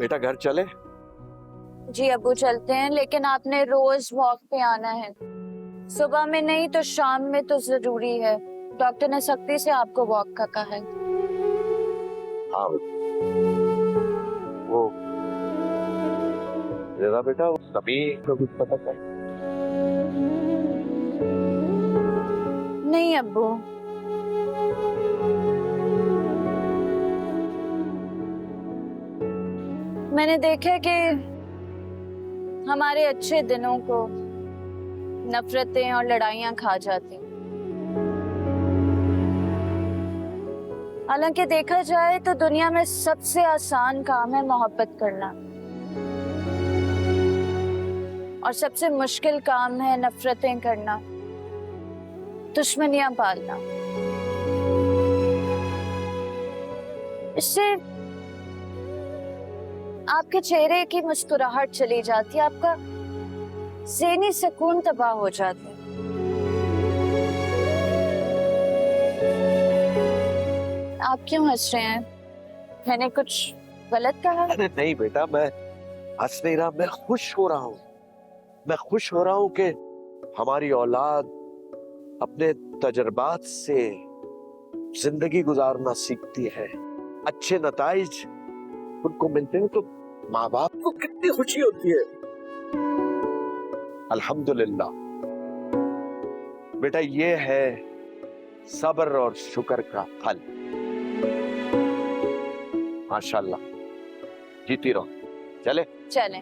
बेटा घर चले? जी अब्बू चलते हैं, लेकिन आपने रोज वॉक पे आना है। सुबह में नहीं तो शाम में तो जरूरी है। डॉक्टर ने सख्ती से आपको वॉक का कहा है। हाँ वो जरा बेटा सभी को कुछ पता था? नहीं अब्बू, मैंने देखा कि हमारे अच्छे दिनों को नफरतें और लड़ाइयां खा जाती। हालांकि देखा जाए तो दुनिया में सबसे आसान काम है मोहब्बत करना, और सबसे मुश्किल काम है नफरतें करना, दुश्मनियां पालना। इससे आपके चेहरे की मुस्कुराहट चली जाती है, आपका ज़हनी सुकून तबाह हो जाता है। आप क्यों हंस रहे हैं? मैंने कुछ गलत कहा? अरे नहीं बेटा, मैं हंस नहीं रहा, मैं खुश हो रहा हूँ। मैं खुश हो रहा हूँ कि हमारी औलाद अपने तजर्बात से जिंदगी गुजारना सीखती है। अच्छे नताइज उनको मिलते हैं तो माँ बाप को कितनी खुशी होती है। अल्हम्दुलिल्लाह बेटा, ये है सब्र और शुक्र का फल। माशाल्लाह, जीती रहो। चले चलें।